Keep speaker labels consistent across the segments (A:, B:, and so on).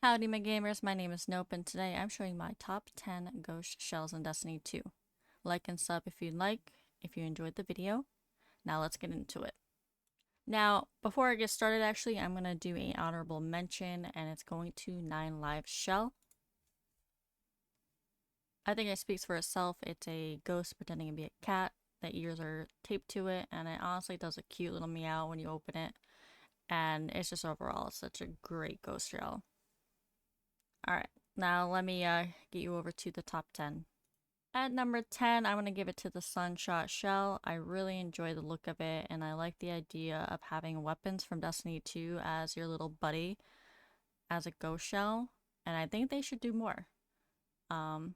A: Howdy my gamers, my name is Nope and today I'm showing my top 10 ghost shells in Destiny 2. Like and sub if you'd like, if you enjoyed the video. Now let's get into it. Now, before I get started actually, I'm going to do an honorable mention and it's going to 9 Lives shell. I think it speaks for itself. It's a ghost pretending to be a cat. The ears are taped to it and it honestly does a cute little meow when you open it. And it's just overall such a great ghost shell. Alright, now let me get you over to the top 10. At number 10, I'm going to give it to the SUNSHOT shell. I really enjoy the look of it, and I like the idea of having weapons from Destiny 2 as your little buddy as a ghost shell, and I think they should do more. And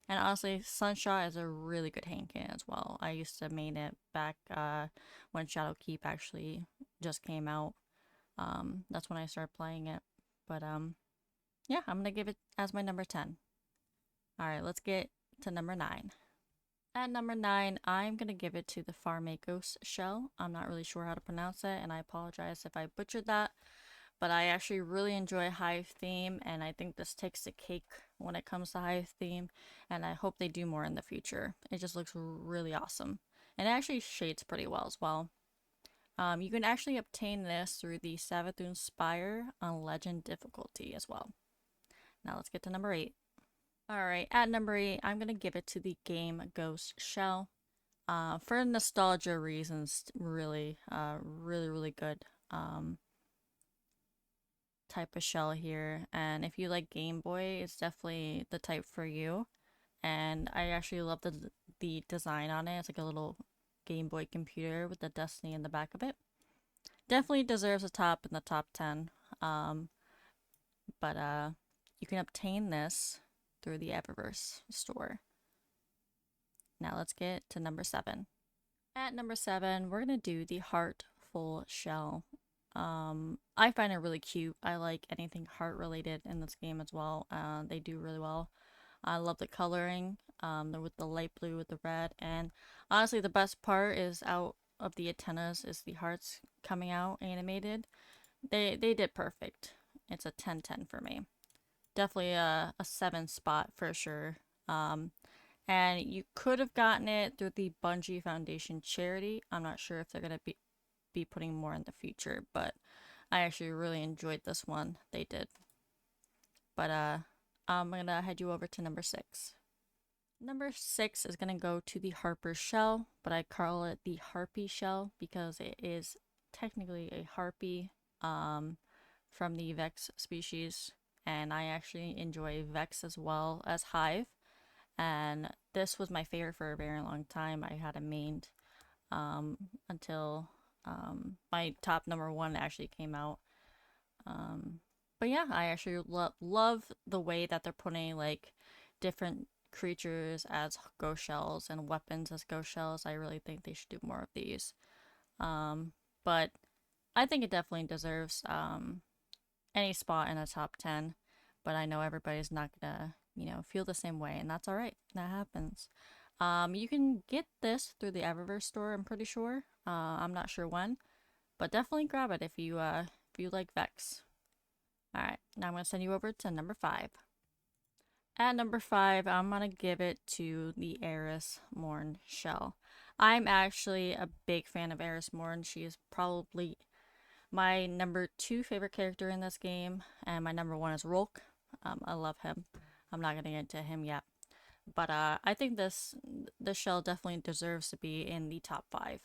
A: honestly, SUNSHOT is a really good hand cannon as well. I used to main it back when Shadowkeep actually just came out. That's when I started playing it. But yeah, I'm going to give it as my number 10. Alright, let's get to number 9. At number 9, I'm going to give it to the GAMEGHOST shell. I'm not really sure how to pronounce it, and I apologize if I butchered that. But I actually really enjoy Hive theme, and I think this takes the cake when it comes to Hive theme, and I hope they do more in the future. It just looks really awesome. And it actually shades pretty well as well. You can actually obtain this through the Savathûn Spire on Legend difficulty as well. Now let's get to number 8. Alright, at number 8, I'm going to give it to the GAMEGHOST shell. For nostalgia reasons, really good type of shell here. And if you like Game Boy, it's definitely the type for you. And I actually love the design on it. It's like a little Game Boy computer with the Destiny in the back of it. Definitely deserves a top in the top 10. But you can obtain this through the HARPER'S store. Now let's get to number 7. At number 7, we're going to do the HEARTFUL shell. I find it really cute. I like anything heart related in this game as well. They do really well. I love the coloring, with the light blue with the red, and honestly the best part is out of the antennas is the hearts coming out animated. They did perfect. It's a 10/10 for me. Definitely a 7 spot for sure. And you could have gotten it through the Bungie Foundation charity. I'm not sure if they're going to be putting more in the future, but I actually really enjoyed this one. They did. But I'm going to head you over to number 6. Number 6 is going to go to the HARPER'S shell, but I call it the Harpy shell because it is technically a harpy from the Vex species, and I actually enjoy Vex as well as Hive. And this was my favorite for a very long time. I had it mained until my top number 1 actually came out. But yeah, I actually love the way that they're putting like different creatures as ghost shells and weapons as ghost shells. I really think they should do more of these. But I think it definitely deserves any spot in the top 10. But I know everybody's not gonna, feel the same way, and that's alright. That happens. You can get this through the Eververse store, I'm pretty sure. I'm not sure when, but definitely grab it if you like Vex. Alright, now I'm gonna send you over to number 5. At number 5, I'm gonna give it to the ERIS MORN shell. I'm actually a big fan of ERIS MORN. She is probably my number 2 favorite character in this game, and my number 1 is Rolk. I love him. I'm not gonna get into him yet, but I think this shell definitely deserves to be in the top 5.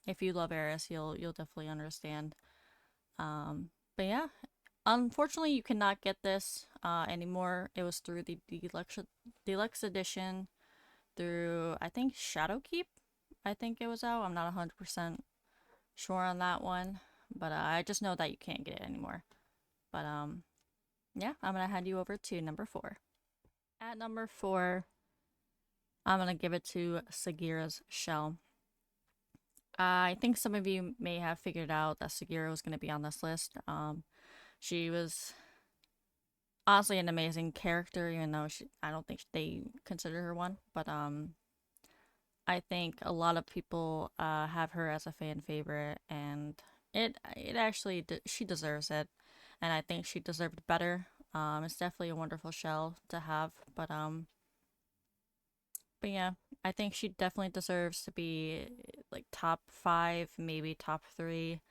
A: If you love ERIS, you'll definitely understand. But yeah, unfortunately, you cannot get this anymore. It was through the deluxe edition through, I think, Shadowkeep. I think it was out. I'm not 100% sure on that one, but I just know that you can't get it anymore. But yeah, I'm gonna hand you over to number 4. At number 4, I'm gonna give it to SAGIRA'S shell. I think some of you may have figured out that SAGIRA was gonna be on this list. She was honestly an amazing character, even though I don't think they consider her one. But I think a lot of people have her as a fan favorite, and it actually she deserves it. and I think she deserved better. It's definitely a wonderful shell to have, but yeah, I think she definitely deserves to be like top 5, maybe top 3.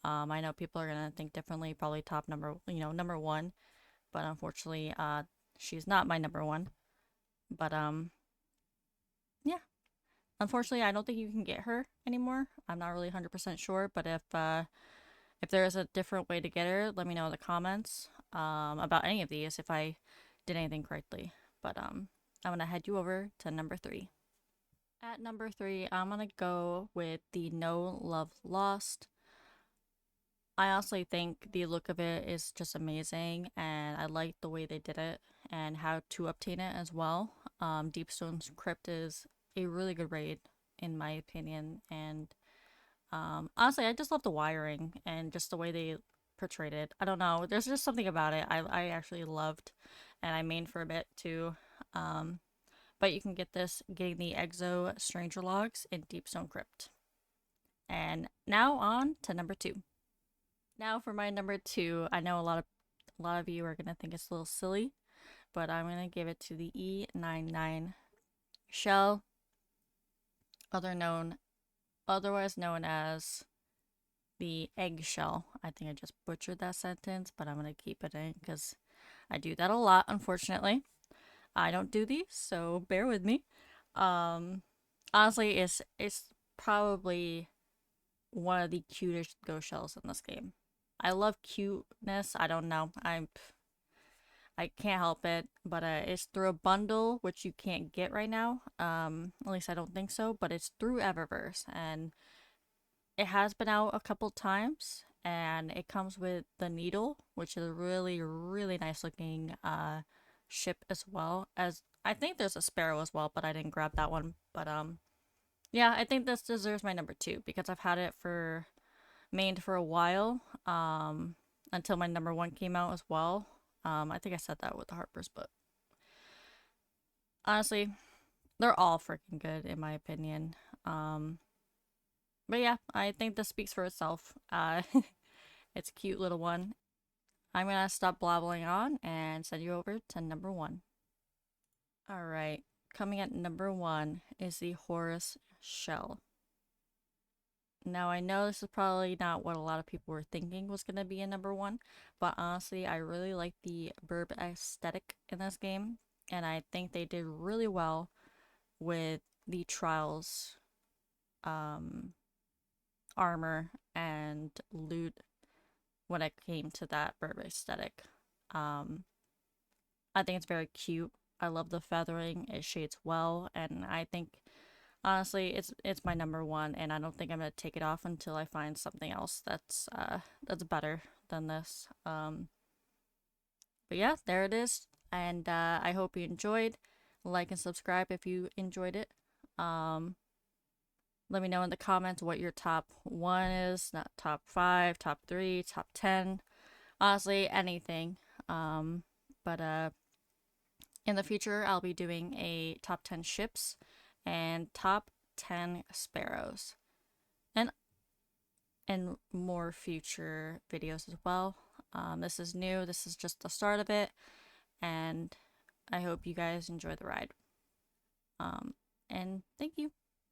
A: I know people are gonna think differently, probably top number, number 1, but unfortunately, she's not my number 1. But yeah, unfortunately, I don't think you can get her anymore. I'm not really 100% sure, but if there is a different way to get her, let me know in the comments about any of these if I did anything correctly. But I'm gonna head you over to number 3. At number 3, I'm gonna go with the No Love Lost. I honestly think the look of it is just amazing, and I like the way they did it and how to obtain it as well. Deepstone's Crypt is a really good raid, in my opinion, and honestly, I just love the wiring and just the way they portrayed it. I don't know, there's just something about it I actually loved, and I mained for a bit too. But you can get this getting the Exo Stranger Logs in Deepstone Crypt. And now on to number 2. Now for my number 2, I know a lot of you are gonna think it's a little silly, but I'm gonna give it to the E99 shell, otherwise known as the eggshell. I think I just butchered that sentence, but I'm gonna keep it in because I do that a lot, unfortunately. I don't do these, so bear with me. Honestly, it's probably one of the cutest ghost shells in this game. I love cuteness. I don't know. I can't help it, but it's through a bundle which you can't get right now. At least I don't think so, but it's through Eververse, and it has been out a couple times, and it comes with the needle, which is a really, really nice looking ship, as well as I think there's a sparrow as well, but I didn't grab that one. But yeah, I think this deserves my number 2 because I've had it for mained for a while, until my number 1 came out as well. I think I said that with the Harper's, but honestly, they're all freaking good in my opinion. But yeah, I think this speaks for itself. It's a cute little one. I'm gonna stop blabbling on and send you over to number 1. Alright, coming at number 1 is the HORUS shell. Now, I know this is probably not what a lot of people were thinking was going to be a number 1, but honestly, I really like the burb aesthetic in this game, and I think they did really well with the Trials armor and loot when it came to that burb aesthetic. I think it's very cute. I love the feathering, it shades well, and I think honestly, it's my number 1, and I don't think I'm gonna take it off until I find something else that's better than this. But yeah, there it is, and I hope you enjoyed. Like and subscribe if you enjoyed it. Let me know in the comments what your top 1 is, not top 5, top 3, top 10. Honestly, anything. But in the future, I'll be doing a top 10 ships and top 10 sparrows, and more future videos as well. This is new, this is just the start of it, and I hope you guys enjoy the ride. And thank you.